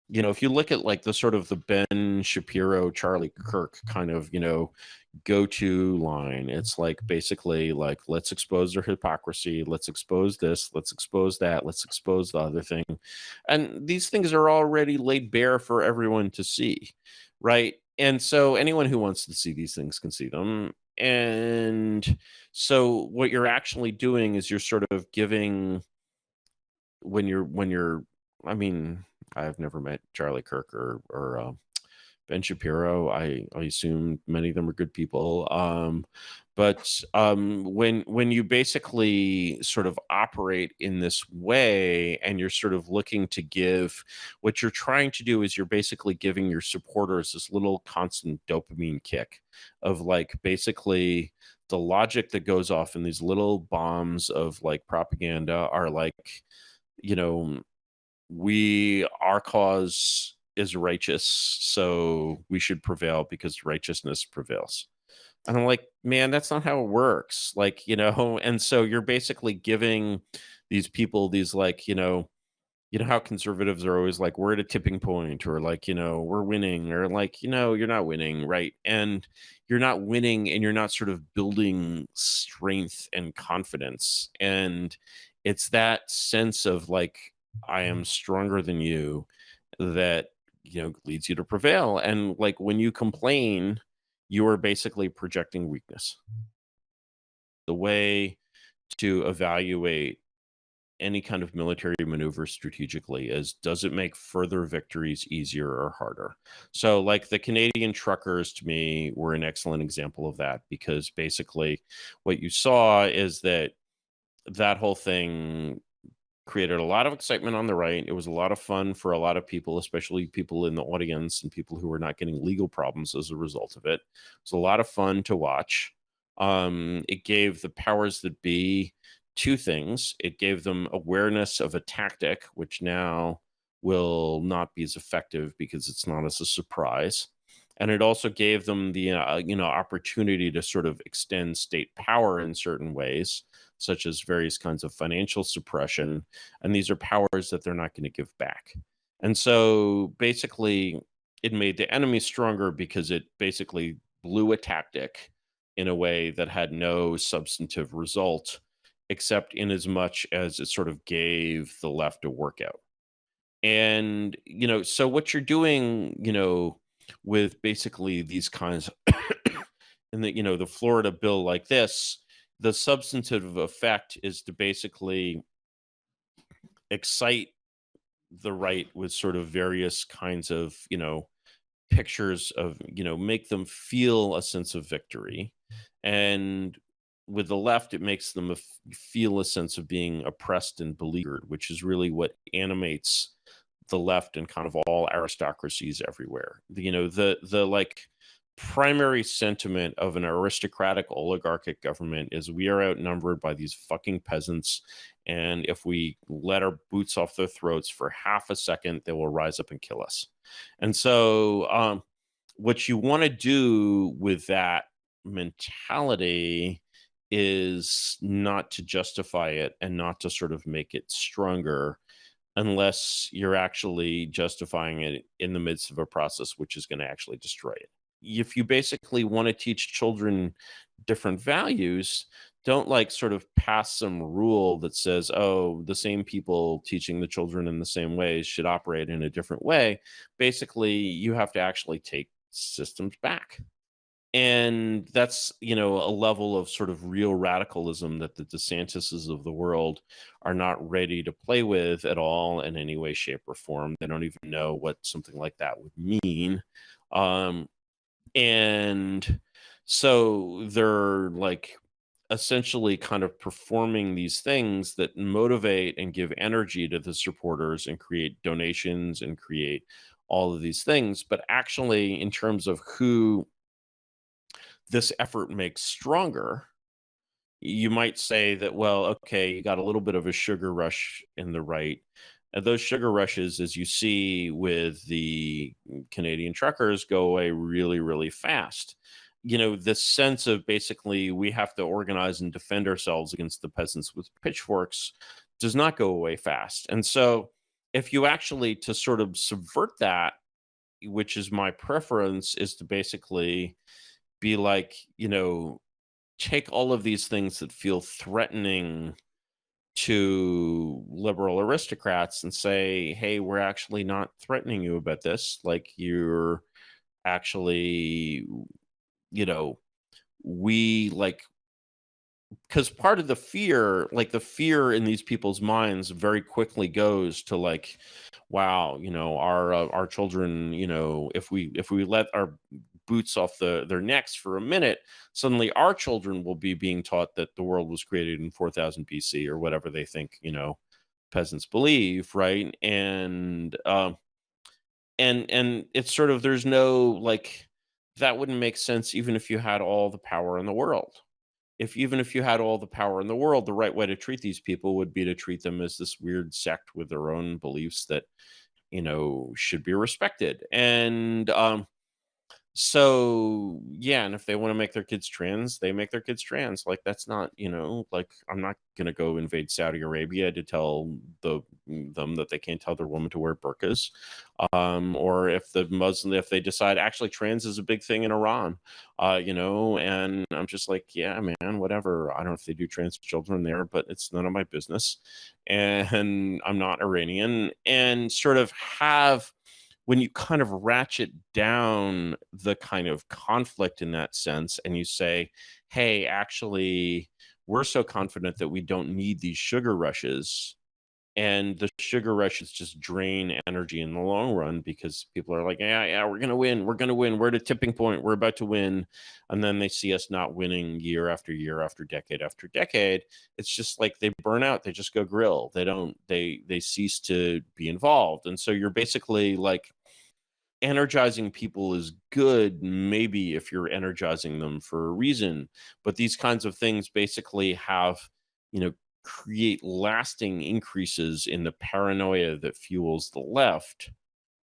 if you look at like the sort of the Ben Shapiro, Charlie Kirk kind of, go-to line, it's like basically like, let's expose their hypocrisy, let's expose this, let's expose that, let's expose the other thing. And these things are already laid bare for everyone to see, right? And so anyone who wants to see these things can see them. And so what you're actually doing is you're sort of giving when you're I mean, I've never met Charlie Kirk or Ben Shapiro. I assume many of them are good people. But when you basically sort of operate in this way, and you're sort of looking to give, what you're trying to do is you're basically giving your supporters this little constant dopamine kick of like basically the logic that goes off in these little bombs of like propaganda are like, you know, our cause is righteous, so we should prevail because righteousness prevails. And I'm like, man, that's not how it works. Like, and so you're basically giving these people these like, how conservatives are always like, we're at a tipping point, or like, we're winning, or like, you're not winning, right? And you're not winning, and you're not sort of building strength and confidence. And it's that sense of like, I am stronger than you, that, leads you to prevail. And like when you complain, you are basically projecting weakness. The way to evaluate any kind of military maneuver strategically is, does it make further victories easier or harder? So like the Canadian truckers to me were an excellent example of that, because basically what you saw is that whole thing created a lot of excitement on the right. It was a lot of fun for a lot of people, especially people in the audience and people who were not getting legal problems as a result of it. It's a lot of fun to watch. It gave the powers that be two things. It gave them awareness of a tactic, which now will not be as effective because it's not as a surprise. And it also gave them the opportunity to sort of extend state power in certain ways, such as various kinds of financial suppression. And these are powers that they're not going to give back. And so basically, it made the enemy stronger because it basically blew a tactic in a way that had no substantive result, except in as much as it sort of gave the left a workout. And, so what you're doing, with basically these kinds in the Florida bill like this, the substantive effect is to basically excite the right with sort of various kinds of, pictures of, make them feel a sense of victory. And with the left, it makes them feel a sense of being oppressed and beleaguered, which is really what animates the left and kind of all aristocracies everywhere. The like primary sentiment of an aristocratic oligarchic government is, we are outnumbered by these fucking peasants, and if we let our boots off their throats for half a second, they will rise up and kill us. And so what you want to do with that mentality is not to justify it and not to sort of make it stronger, unless you're actually justifying it in the midst of a process which is going to actually destroy it. If you basically want to teach children different values, don't like sort of pass some rule that says, oh, the same people teaching the children in the same ways should operate in a different way. Basically, you have to actually take systems back. And that's, a level of sort of real radicalism that the DeSantises of the world are not ready to play with at all in any way, shape, or form. They don't even know what something like that would mean. And so they're like essentially kind of performing these things that motivate and give energy to the supporters and create donations and create all of these things. But actually, in terms of who this effort makes stronger, you might say that, well, okay, you got a little bit of a sugar rush in the right. And those sugar rushes, as you see with the Canadian truckers, go away really, really fast. This sense of basically we have to organize and defend ourselves against the peasants with pitchforks does not go away fast. And so if you actually to sort of subvert that, which is my preference, is to basically be like, take all of these things that feel threatening to liberal aristocrats and say, hey, we're actually not threatening you about this. Like, you're actually, you know, we like, because part of the fear, like the fear in these people's minds very quickly goes to like, wow, our children, if we let our boots off their necks for a minute, suddenly our children will be being taught that the world was created in 4000 BC or whatever they think, peasants believe, right? And it's sort of, there's no like, that wouldn't make sense even if you had all the power in the world. Even if you had all the power in the world, the right way to treat these people would be to treat them as this weird sect with their own beliefs that should be respected. So yeah, and if they want to make their kids trans, they make their kids trans. Like, that's not, like, I'm not gonna go invade Saudi Arabia to tell them that they can't tell their woman to wear burqas. Or if they decide actually trans is a big thing in Iran, and I'm just like, yeah, man, whatever. I don't know if they do trans children there, but it's none of my business. And I'm not Iranian, and sort of have, when you kind of ratchet down the kind of conflict in that sense, and you say, hey, actually, we're so confident that we don't need these sugar rushes, and the sugar rushes just drain energy in the long run, because people are like, yeah, we're going to win. We're going to win. We're at a tipping point. We're about to win. And then they see us not winning year after year after decade. It's just like they burn out. They just go grill. They cease to be involved. And so you're basically like, energizing people is good, maybe if you're energizing them for a reason, but these kinds of things basically have, you know, create lasting increases in the paranoia that fuels the left,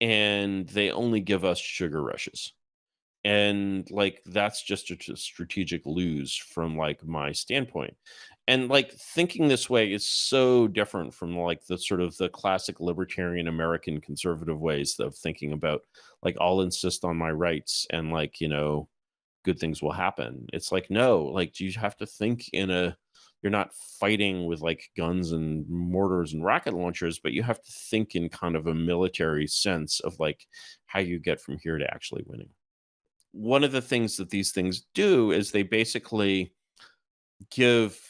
and they only give us sugar rushes. And like, that's just a strategic lose from like my standpoint. And like, thinking this way is so different from like the sort of the classic libertarian American conservative ways of thinking about, like, I'll insist on my rights and like, good things will happen. It's like, no, like, you have to think you're not fighting with like guns and mortars and rocket launchers, but you have to think in kind of a military sense of like how you get from here to actually winning. One of the things that these things do is they basically give,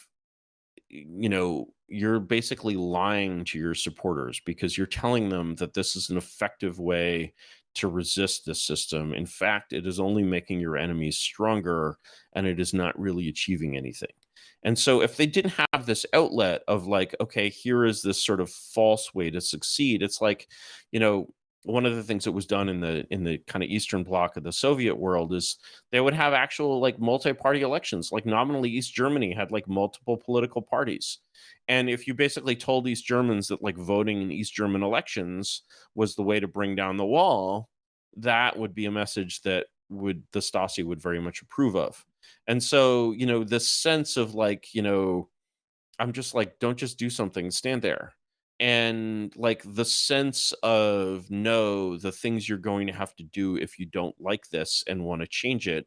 you're basically lying to your supporters, because you're telling them that this is an effective way to resist this system. In fact, it is only making your enemies stronger, and it is not really achieving anything. And so if they didn't have this outlet of like, okay, here is this sort of false way to succeed, it's like, you know, one of the things that was done in the kind of Eastern Bloc of the Soviet world is they would have actual like multi-party elections. Like, nominally, East Germany had like multiple political parties. And if you basically told East Germans that like voting in East German elections was the way to bring down the wall, that would be a message that would the Stasi would very much approve of. And so, this sense of like, I'm just like, don't just do something, stand there. And like the sense of, no, the things you're going to have to do if you don't like this and want to change it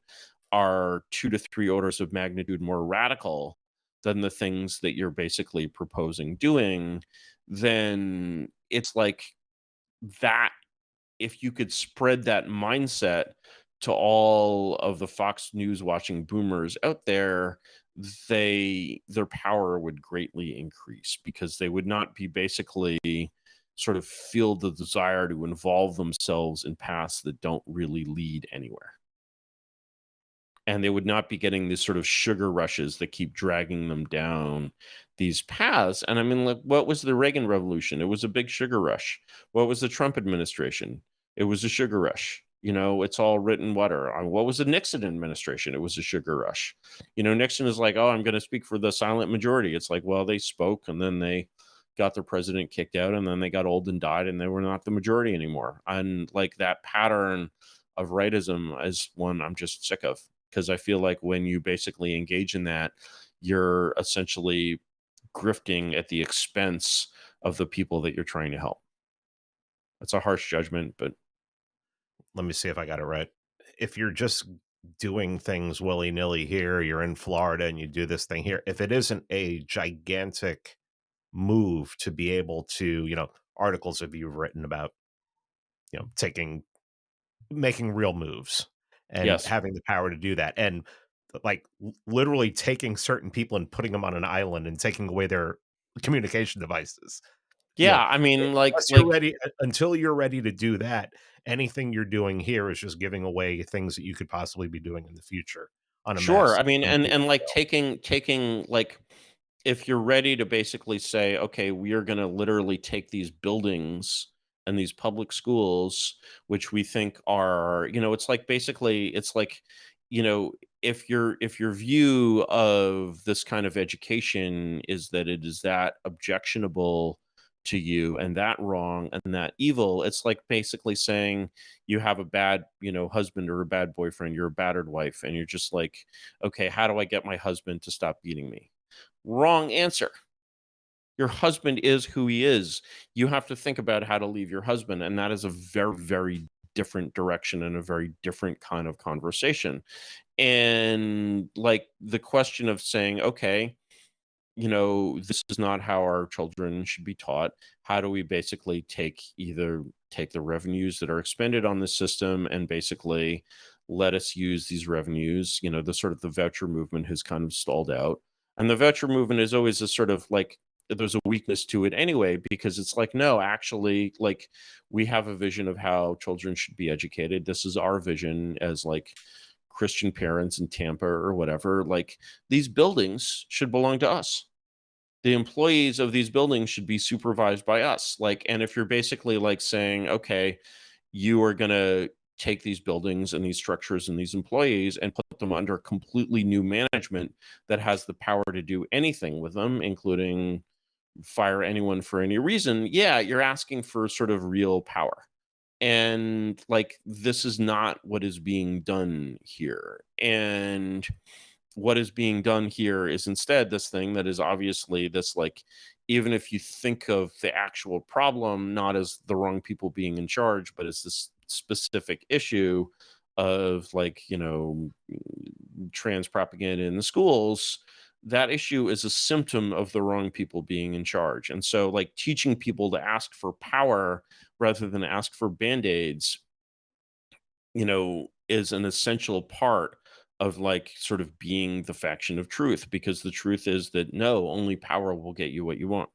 are 2 to 3 orders of magnitude more radical than the things that you're basically proposing doing. Then it's like that, if you could spread that mindset to all of the Fox News watching boomers out there, their power would greatly increase, because they would not be basically sort of feel the desire to involve themselves in paths that don't really lead anywhere. And they would not be getting these sort of sugar rushes that keep dragging them down these paths. And I mean, like, what was the Reagan Revolution? It was a big sugar rush. What was the Trump administration? It was a sugar rush. It's all written water. What was the Nixon administration? It was a sugar rush. Nixon is like, oh, I'm going to speak for the silent majority. It's like, well, they spoke, and then they got their president kicked out, and then they got old and died, and they were not the majority anymore. And like, that pattern of rightism is one I'm just sick of, because I feel like when you basically engage in that, you're essentially grifting at the expense of the people that you're trying to help. That's a harsh judgment, but Let me see if I got it right. If you're just doing things willy-nilly here, you're in Florida and you do this thing here, if it isn't a gigantic move to be able to, articles have you've written about, taking making real moves and yes. having the power to do that. And like literally taking certain people and putting them on an island and taking away their communication devices. You know, Yeah, I mean, unless you're ready until you're ready to do that, anything you're doing here is just giving away things that you could possibly be doing in the future on a sure. I massive mean, on a big and like scale. taking like if you're ready to basically say, okay, we are going to literally take these buildings and these public schools, which we think are, it's like basically, it's like, you know, if your view of this kind of education is that it is that objectionable to you and that wrong and that evil, it's like basically saying you have a bad, husband or a bad boyfriend, you're a battered wife, and you're just like, okay, how do I get my husband to stop beating me? Wrong answer. Your husband is who he is. You have to think about how to leave your husband, and that is a very, very different direction and a very different kind of conversation. And like the question of saying, okay, this is not how our children should be taught. How do we basically take the revenues that are expended on the system and basically let us use these revenues? The sort of the voucher movement has kind of stalled out. And the voucher movement is always a sort of like there's a weakness to it anyway, because it's like, no, actually, like we have a vision of how children should be educated. This is our vision as like Christian parents in Tampa or whatever. Like these buildings should belong to us. The employees of these buildings should be supervised by us. Like, and if you're basically like saying, okay, you are going to take these buildings and these structures and these employees and put them under completely new management that has the power to do anything with them, including fire anyone for any reason, yeah, you're asking for sort of real power. And like, this is not what is being done here. And what is being done here is instead this thing that is obviously this like, even if you think of the actual problem not as the wrong people being in charge, but as this specific issue of like, trans propaganda in the schools, that issue is a symptom of the wrong people being in charge. And so like teaching people to ask for power rather than ask for band-aids, is an essential part of like sort of being the faction of truth, because the truth is that no, only power will get you what you want.